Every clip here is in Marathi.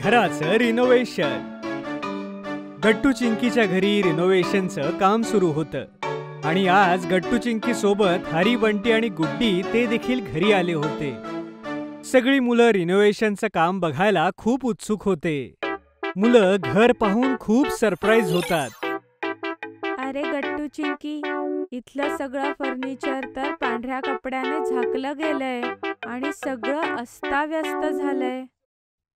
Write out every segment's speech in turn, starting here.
घराचं रिनोव्हेशन. गट्टू चिंकीच्या घरी रिनोव्हेशनचं काम सुरू होतं आणि आज गट्टू चिंकी सोबत हरी, बंटी आणि गुड्डी ते देखील घरी आले होते. सगळी मुलं रिनोव्हेशनचं काम बघायला खूप उत्सुक होते. मुलं घर पाहून खूप सरप्राईज होतात. अरे गट्टू चिंकी, इथलं सगळं फर्निचर तर पांढऱ्या कपड्याने झाकलं गेलंय आणि सगळं अस्ताव्यस्त झालंय.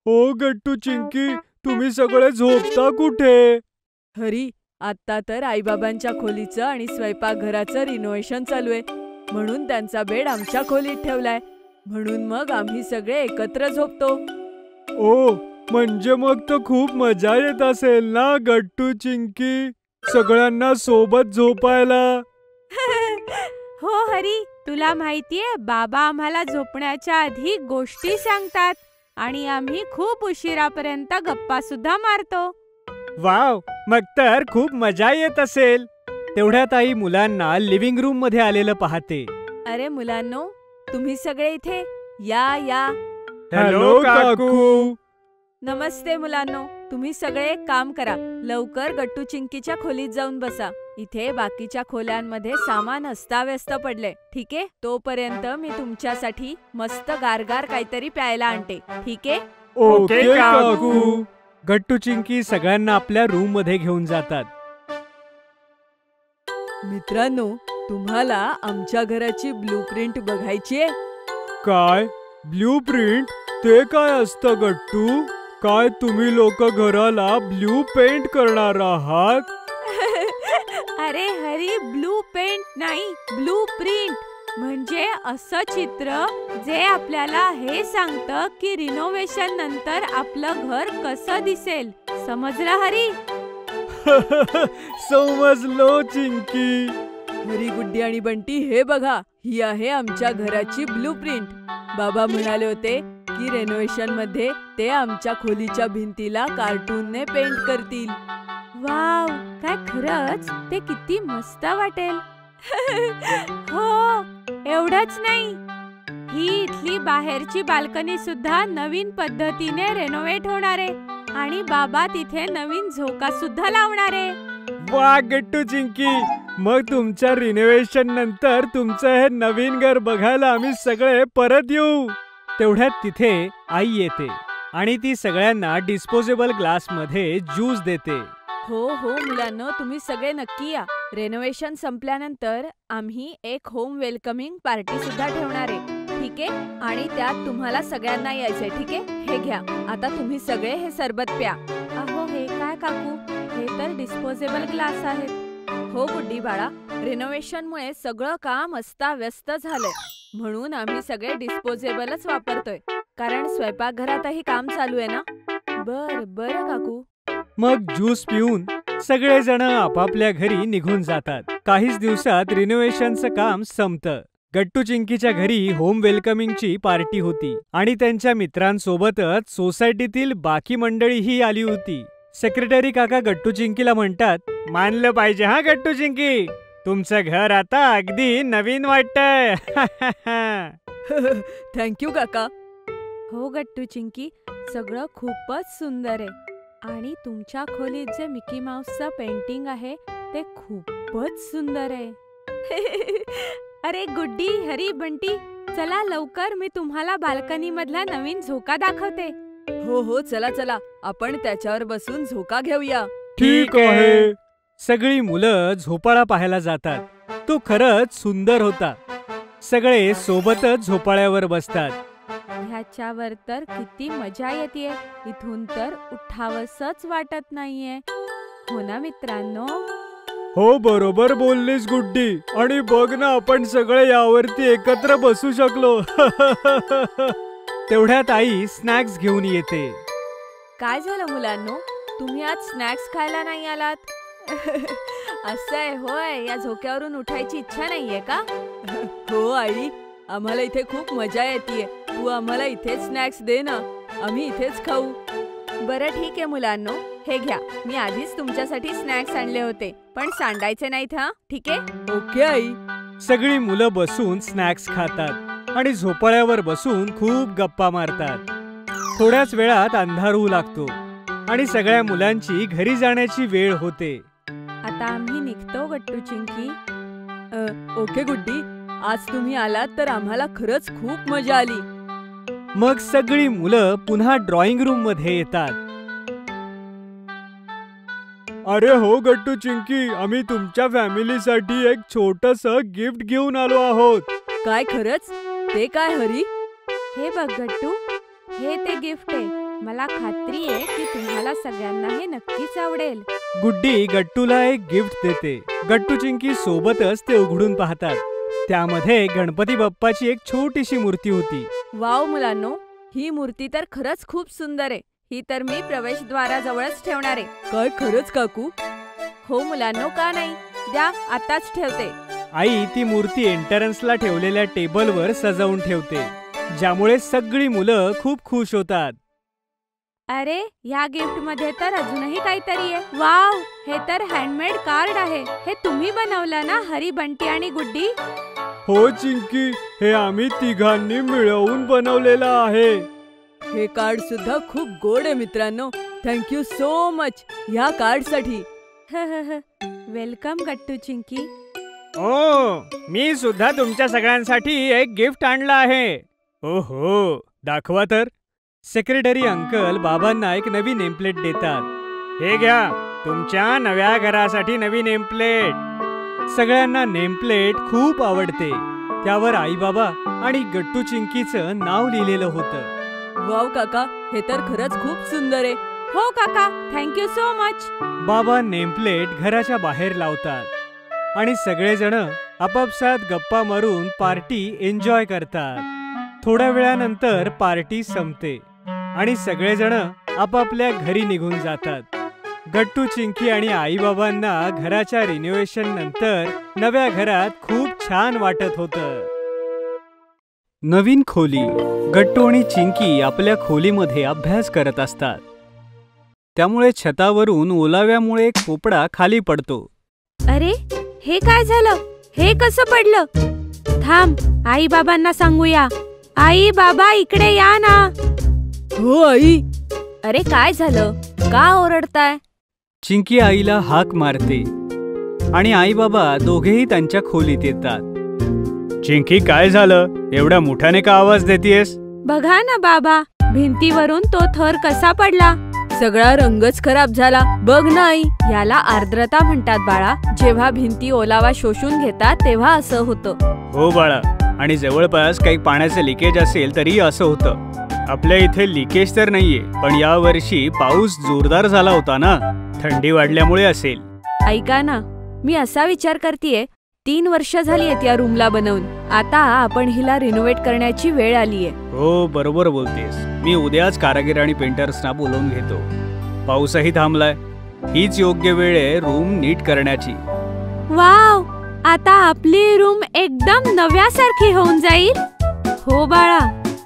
ओ गट्टू चिंकी, तुम्ही सगळे झोपता कुठे? हरी, आता तर आईबाबांच्या खोलीचं आणि स्वयंपाकघराचं रिनोव्हेशन चालू आहे, म्हणून त्यांचा बेड आमच्या खोलीत ठेवलाय. म्हणून मग आम्ही सगळे एकत्र झोपतो. ओ, म्हणजे मग तर खूप मजा येत असेल ना गट्टू चिंकी, सगळ्यांना सोबत झोपायला. हो हरी, तुला माहितीये बाबा आम्हाला झोपण्याच्या आधी गोष्टी सांगतात आणि आम्ही खूप उशिरापर्यंत गप्पा सुद्धा मारतो. वाव, मग तर खूप मजा येत असेल. तेवढ्यात आई मुलांना लिव्हिंग रूम मध्ये आलेलं पाहते. अरे मुलांनो, तुम्ही सगळे इथे या या. हॅलो काकू. नमस्ते मुलांनो, तुम्ही सगळे एक काम करा, लवकर गट्टू चिंकीच्या खोलीत जाऊन बसा. इथे बाकीच्या खोल्यांमध्ये सामान अस्ताव्यस्त पडले. ठीक आहे, तोपर्यंत मी तुमच्यासाठी मस्त गारगार काहीतरी प्यायला आणते. ठीक आहे? ओके काकू. गट्टू चिंकी सगळ्यांना आपल्या रूम मध्ये घेऊन जातात. मित्रांनो, तुम्हाला आमच्या घराची ब्लूप्रिंट बघायची आहे? काय ब्लूप्रिंट? ते काय असतं गट्टू? काय तुम्ही लोक घराला ब्लू पेंट करणार आहात? अरे हरी, ब्लू पेंट नाही, ब्लू प्रिंट म्हणजे असं चित्र जे आपल्याला हे सांगतं की रिनोव्हेशन नंतर आपलं घर कसं दिसेल. समजलं हरी? समजलो चिंकी. हरी, गुड्डी आणि बंटी, हे बघा, ही आहे आमच्या घराची ब्लूप्रिंट. बाबा म्हणाले होते की रेनोव्हेशन मध्ये ते आमच्या खोलीच्या भिंतीला कार्टूनने पेंट करतील. वाव, काय खरंच ते किती मस्त वाटेल. हो, एवढंच नाही, ही इथली बाहेरची बाल्कनी सुद्धा नवीन पद्धतीने रेनोव्हेट होणार आहे आणि बाबा तिथे नवीन झोका सुद्धा लावणार आहे. वा गट्टू चिंकी, मग तुमच्या रिनोव्हेशन नंतर तुमचं हे नवीन घर बघायला आम्ही सगळे परत येऊ. तेवढ्यात तिथे आई येते आणि ती सगळ्यांना डिस्पोजेबल ग्लास मध्ये ज्यूस देते. हो हो मुलांनो, तुम्ही सगळे नक्की या. रेनोव्हेशन संपल्यानंतर आम्ही एक होम वेलकमिंग पार्टी सुद्धा ठेवणार आहे. ठीक आहे, आणि त्यात तुम्हाला सगळ्यांना यायचंय. ठीक आहे, हे घ्या, आता तुम्ही सगळे हे सरबत प्या. अहो, हे काय काकू, हे तर डिस्पोजेबल ग्लास आहेत. हो गुड्डी बाळा, रिनोव्हेशनमुळे सगळं काम अस्ताव्यस्त झालंय, म्हणून आम्ही सगळे डिस्पोजेबलच वापरतोय, कारण स्वयंपाकघरातही काम चालू आहे ना. बरं काकू. मग ज्यूस पिऊन सगळेजण आपापल्या घरी निघून जातात. काहीच दिवसात रिनोव्हेशनचं काम संपतं. गट्टू चिंकीच्या घरी होम वेलकमिंगची पार्टी होती आणि त्यांच्या मित्रांसोबतच सोसायटीतील बाकी मंडळीही आली होती. सेक्रेटरी काका गट्टू चिंकीला म्हणतात, मानलं पाहिजे हा गट्टू चिंकी, तुमचं घर आता अगदी नवीन वाटतंय. थँक्यू काका. हो गट्टू चिंकी, सगळं खूपच सुंदर आहे आणि तुमच्या खोलीत जे मिकी माऊसचं पेंटिंग आहे ते खूपच सुंदर आहे. अरे गुड्डी, हरी, बंटी, चला लवकर, मी तुम्हाला बाल्कनी मधला नवीन झोका दाखवते. हो, चला, आपण त्याच्यावर बसून झोका घेऊया. ठीक आहे. सगळी मुलं झोपाळा पाहायला जातात. तो खरंच सुंदर होता. सगळे सोबतच झोपाळ्यावर बसतात. ह्याच्यावर तर किती मजा येते. इथून तर उठावसच वाटत नाहीये. हो ना मित्रांनो? हो, बरोबर बोललीस गुड्डी. आणि बघ ना, आपण सगळे यावरती एकत्र बसू शकलो. तेवढ्यात आई स्नॅक्स घेऊन येते. काय झालं मुलांनो, तुम्ही आज स्नॅक्स खायला नाही आलात? असंय होय, या झोक्यावरून उठायची इच्छा नाहीये का? हो आई, आम्हाला इथे खूप मजा येते. तू आम्हाला इथेच स्नॅक्स दे ना, आम्ही इथेच खाऊ. बरं ठीक आहे मुलांनो, हे घ्या, मी आधीच तुमच्यासाठी स्नॅक्स आणले होते, पण सांडायचे नाहीत हा. ठीक आहे? Okay I. सगळी मुलं बसून स्नॅक्स खातात आणि झोपाळ्यावर बसून खूप गप्पा मारतात. थोड्याच वेळात अंधार होऊ लागतो आणि सगळ्या मुलांची घरी जाण्याची वेळ होते. आता आम्ही निघतो गट्टू चिंकी. ओके गुड्डी, आज तुम्ही आलात तर आम्हाला खरंच खूप मजा आली. मग सगळी मुलं पुन्हा ड्रॉइंग रूम मध्ये येतात. अरे हो गट्टू चिंकी, आम्ही तुमच्या फॅमिलीसाठी एक छोटंसं गिफ्ट घेऊन आलो आहोत. काय खरंच? ते काय हरी? हे बघ गट्टू, हे ते गिफ्ट आहे. मला खात्री आहे की तुम्हाला सगळ्यांना हे नक्कीच आवडेल. गुड्डी गट्टूला एक गिफ्ट देते. गट्टू चिंकी सोबतच ते उघडून पाहतात. त्यामध्ये गणपती बाप्पाची एक छोटीशी मूर्ती होती. वाव मुलांनो, ही मूर्ती तर खरंच खूप सुंदर आहे. ही तर मी प्रवेशद्वाराजवळच ठेवणार आहे. काय खरंच काकू? हो मुलांनो, का नाही, द्या, आताच ठेवते. आई ती मूर्ती एंट्रन्सला ठेवलेल्या टेबलवर सजवून ठेवते, ज्यामुळे सगळी मुलं खूप खुश होतात. अरे, ह्या गिफ्ट मध्ये तर अजूनही काहीतरी आहे. वाव, हे तर हँडमेड कार्ड आहे. हे तुम्ही बनवलं ना हरी, बंटी आणि गुड्डी? हो चिंकी, हे आम्ही तिघांनी मिळवून बनवलेलं आहे. हे कार्ड सुद्धा खूप गोड आहे मित्रांनो. थँक्यू सो मच ह्या कार्डसाठी. वेलकम गट्टू चिंकी. ओ, मी सुद्धा तुमच्या सगळ्यांसाठी एक गिफ्ट आणलं आहे. ओहो, दाखवा तर. सेक्रेटरी अंकल बाबांना एक नवी नेमप्लेट देतात. हे घ्या, तुमच्या नव्या घरासाठी नवी नेमप्लेट. सगळ्यांना नेमप्लेट खूप आवडते. त्यावर आई बाबा आणि गट्टू चिंकीचं नाव लिहिलेलं होतं. वाव काका, हे तर खरंच खूप सुंदर आहे. हो काका, थँक्यू सो मच. बाबा नेमप्लेट घराच्या बाहेर लावतात आणि सगळेजण आपापसात गप्पा मारून पार्टी एन्जॉय करतात. थोड्या वेळानंतर पार्टी संपते आणि सगळेजण आपापल्या घरी निघून जातात. गट्टू चिंकी आणि आई बाबांना घराच्या रिनोव्हेशन नंतर नव्या घरात खूप छान वाटत होतं. नवीन खोली. गट्टू आणि चिंकी आपल्या खोलीमध्ये अभ्यास करत असतात. त्यामुळे छतावरून ओलाव्यामुळे एक पोपडा खाली पडतो. अरे, हे काय झालं? हे कसं पडलं? थांब, आई बाबांना सांगूया. आई बाबा, इकडे या ना. हो आई. अरे काय झालं? का ओरडताय? चिंकी आईला हाक मारते आणि आई बाबा दोघेही त्यांच्या खोलीत येतात. चिंकी, काय झालं? एवढ्या मोठ्याने का आवाज देतेस? बघा ना बाबा, भिंतीवरून तो थर कसा पडला. सगळा रंगच खराब झाला. बघ ना आई. याला आर्द्रता म्हणतात बाळा. जेव्हा भिंती ओलावा शोषून घेतात तेव्हा असं होतं. हो बाळा, आणि जवळपास काही पाण्याचं लिकेज असेल तरी असं होतं. आपल्या इथे लिकेज तर नाहीये, पण या वर्षी पाऊस जोरदार झाला होता ना, थंडी वाढल्यामुळे असेल. ऐका ना, मी असा विचार करतेय, 3 वर्ष झाली आहेत या रूमला बनवून. आता आपण हिला रिनोव्हेट करण्याची वेळ आलीये. हो, बरोबर बोलतेस. मी उद्याच कारागीर आणि पेंटर्सना बोलवून घेतो. पाऊसही थांबलाय. हीच योग्य वेळ आहे रूम नीट करण्याची. वाव, आता आपली रूम एकदम नव्यासारखी होऊन जाईल. हो बाळा,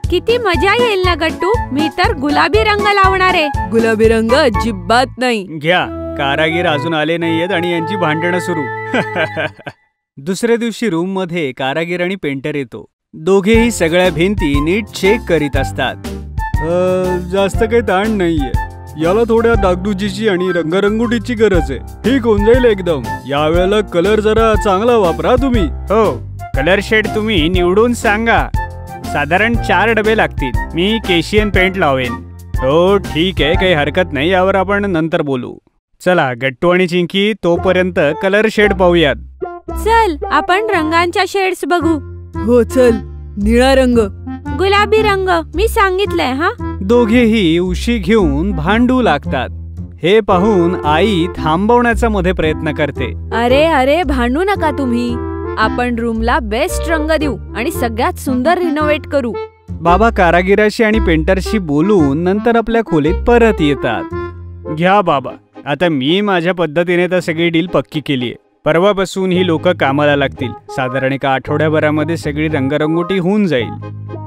किती मजा येईल ना गट्टू. मी तर गुलाबी रंग लावणार आहे. गुलाबी रंग अजिबात नाही. घ्या, कारागीर अजून आले नाहीयेत आणि यांची भांडणं सुरू. दुसऱ्या दिवशी रूम मध्ये कारागीर आणि पेंटर येतो. दोघेही सगळ्या भिंती नीट चेक करीत असतात. जास्त काही ताण नाहीये. याला थोड्या डागडुजीची आणि रंगरंगोटीची गरज आहे. ठीक होऊन जाईल एकदम. यावेळेला कलर जरा चांगला वापरा तुम्ही. हो, कलर शेड तुम्ही निवडून सांगा. साधारण 4 डबे लागतील. मी केशियन पेंट लावेन. हो ठीक आहे, काही हरकत नाही. यावर आपण नंतर बोलू. चला गट्टू आणि चिंकी, तोपर्यंत कलर शेड पाहूयात. चल, आपण रंगांच्या शेड्स बघू. हो चल. निळा रंग, गुलाबी रंग, मी सांगितलंय. हा, दोघेही उशी घेऊन भांडू लागतात. हे पाहून आई थांबवण्याचा मध्ये प्रयत्न करते. अरे अरे, भांडू नका तुम्ही. आपण रूमला बेस्ट रंग देऊ आणि सगळ्यात सुंदर रिनोव्हेट करू. बाबा कारागिराशी आणि पेंटरशी बोलून नंतर आपल्या खोलीत परत येतात. घ्या बाबा, आता मी माझ्या पद्धतीने तर सगळी डील पक्की केलीये. परवापासून ही लोक कामाला लागतील. साधारण 1 आठवड्याभरामध्ये सगळी रंगरंगोटी होऊन जाईल.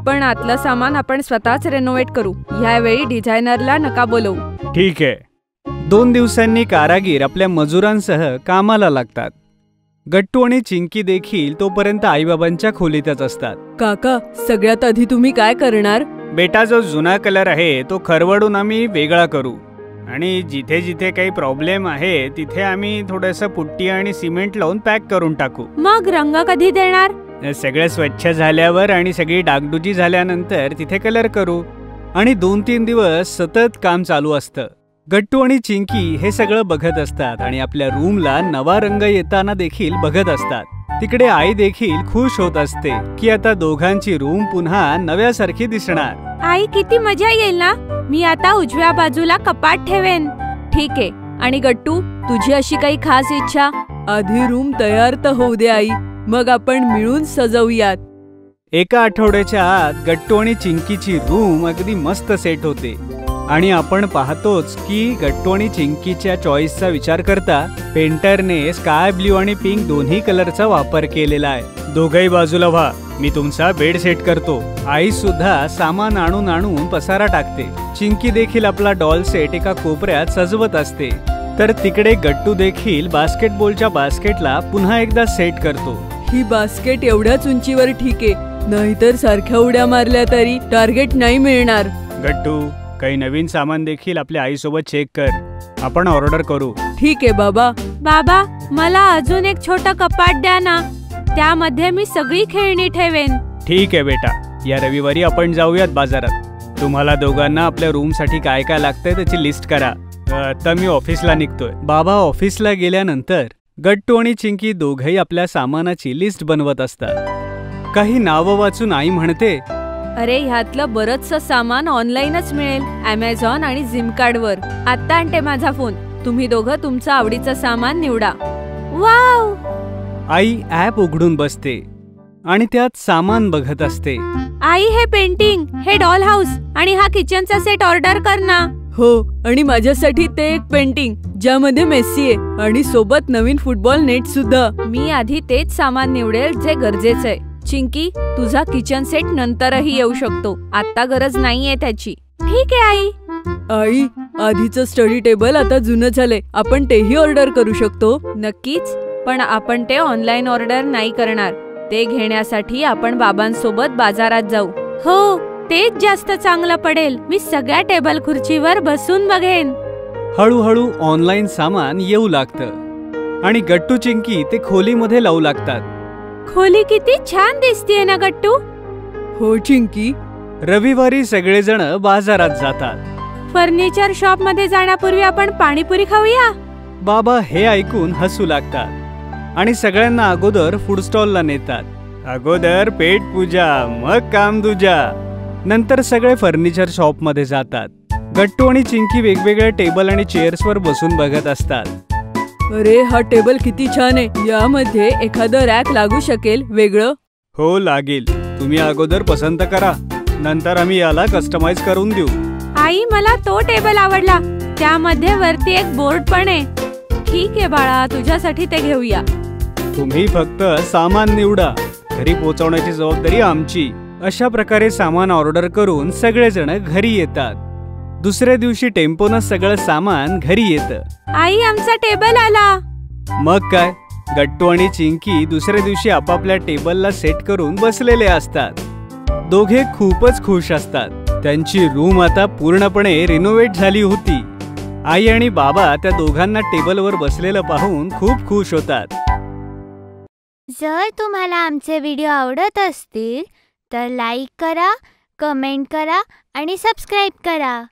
पण आतलं सामान आपण स्वतःच रिनोव्हेट करू. यावेळी डिझायनरला नका बोलवू. ठीक आहे. 2 दिवसांनी कारागीर आपल्या मजुरांसह कामाला लागतात. गट्टू आणि चिंकी देखील तोपर्यंत आईबाबांच्या खोलीतच असतात. काका, सगळ्यात आधी तुम्ही काय करणार? बेटा, जो जुना कलर आहे तो खरवडून आम्ही वेगळा करू आणि जिथे जिथे काही प्रॉब्लेम आहे तिथे आम्ही थोडंसं पुट्टी आणि सिमेंट लावून पॅक करून टाकू. मग रंग कधी देणार? सगळं स्वच्छ झाल्यावर आणि सगळी डागडुजी झाल्यानंतर तिथे कलर करू. आणि 2-3 दिवस सतत काम चालू असतं. गट्टू आणि चिंकी हे सगळं बघत असतात आणि आपल्या रूमला नवा रंग येताना देखील बघत असतात. तिकडे आई देखील खुश होत असते की आता दोघांची रूम पुन्हा नव्यासारखी दिसणार. आई, किती मजा येईल ना. मी आता उजव्या बाजूला कपाट ठेवेन. ठीक आहे. आणि गट्टू, तुझी अशी काही खास इच्छा? आधी रूम तयार तर होऊ दे आई, मग आपण मिळून सजवूयात. एका आठवड्याच्या आत गट्टू आणि चिंकीची रूम अगदी मस्त सेट होते आणि आपण पाहतोच की गट्टू आणि चिंकीच्या चॉईसचा विचार करता पेंटरने स्काय ब्ल्यू आणि पिंक दोन्ही कलरचा वापर केलेला आहे. दोघही बाजूला व्हा, मी तुमचा बेड सेट करतो. आई सुद्धा सामान आणून आणून पसारा टाकते. चिंकी देखील आपला डॉल सेट एका कोपऱ्यात सजवत असते. तर तिकडे गट्टू देखील बास्केटबॉलच्या बास्केटला पुन्हा एकदा सेट करतो. ही बास्केट एवढ्याच उंचीवर ठीक आहे, नाहीतर सारख्या उड्या मारल्या तरी टार्गेट नाही मिळणार. गट्टू, काही नवीन सामान देखील आपल्या आईसोबत चेक कर. आपण ऑर्डर करू. ठीक आहे बाबा. बाबा, मला अजून एक छोटं कपाट द्या ना. त्यामध्ये मी सगळी खेळणी ठेवेन. ठीक आहे बेटा, या रविवारी आपण जाऊयात बाजारात. तुम्हाला दोघांना आपल्या रूम साठी काय काय लागतंय त्याची लिस्ट करा. आता मी ऑफिसला निघतोय. बाबा ऑफिसला गेल्यानंतर गट्टू आणि चिंकी दोघही आपल्या सामानाची लिस्ट बनवत असतात. काही नावं वाचून आई म्हणते, अरे, ह्यातलं बरचसं सामान ऑनलाईनच मिळेल, अमेझॉन आणि झिमकार्डवर. आता आणते माझा फोन. तुम्ही दोघं तुमचं आवडीचं सामान निवडा. वाव! आई ॲप उघडून बसते आणि त्यात सामान बघत असते. आई, हे पेंटिंग, हे डॉल हाऊस आणि हा किचनचा सेट ऑर्डर कर ना. हो, आणि माझ्यासाठी ते एक पेंटिंग ज्यामध्ये मेसी आहे आणि सोबत नवीन फुटबॉल नेट सुद्धा. मी आधी तेच सामान निवडेल जे गरजेचं आहे. चिंकी, तुझा किचन सेट नंतरही येऊ शकतो, आता गरज नाहीये त्याची. ठीक आहे आई. आई, आधीचं स्टडी टेबल आता जुनं झालंय, आपण तेही ऑर्डर करू शकतो. नक्कीच, पण आपण ते ऑनलाईन ऑर्डर नाही करणार. ते घेण्यासाठी आपण बाबांसोबत बाजारात जाऊ. हो, तेच जास्त चांगलं पडेल. मी सगळ्या टेबल खुर्चीवर बसून बघेन. हळूहळू ऑनलाईन सामान येऊ लागतं आणि गट्टू चिंकी ते खोलीमध्ये लावू लागतात. खोली किती छान दिसतीये ना गट्टू. हो चिंकी. रविवारी सगळेजण बाजारात जातात. फर्निचर शॉप मध्ये जाण्यापूर्वी आपण पाणीपुरी खाऊया. बाबा हे ऐकून हसू लागतात आणि सगळ्यांना अगोदर फूड स्टॉलला नेतात. अगोदर पेट पूजा, मग काम दूजा. नंतर सगळे फर्निचर शॉप मध्ये जातात. गट्टू आणि चिंकी वेगवेगळ्या टेबल आणि चेअर्सवर बसून बघत असतात. अरे, हा टेबल किती छान आहे. यामध्ये एखादं रॅक लागू शकेल वेगळं? हो, लागेल. तुम्ही अगोदर पसंत करा, नंतर आम्ही याला कस्टमाइज करून देऊ. आई, मला तो टेबल आवडला. त्यामध्ये वरती एक बोर्ड पण आहे. ठीक आहे बाळा, तुझ्यासाठी ते घेऊया. तुम्ही फक्त सामान निवडा, घरी पोहोचवण्याची जबाबदारी आमची. अशा प्रकारे सामान ऑर्डर करून सगळेजण घरी येतात. दुसऱ्या दिवशी टेम्पोनं सगळं सामान घरी येतं. आई, आमचा टेबल आला. मग काय, गट्टू आणि चिंकी दुसऱ्या दिवशी आपापल्या टेबलला सेट करून बसलेले असतात. दोघे खूपच खुश असतात. त्यांची रूम आता पूर्णपणे रिनोव्हेट झाली होती. आई आणि बाबा त्या दोघांना टेबलवर बसलेलं पाहून खूप खुश होतात. जर तुम्हाला आमचे व्हिडिओ आवडत असतील तर लाईक करा, कमेंट करा आणि सबस्क्राईब करा.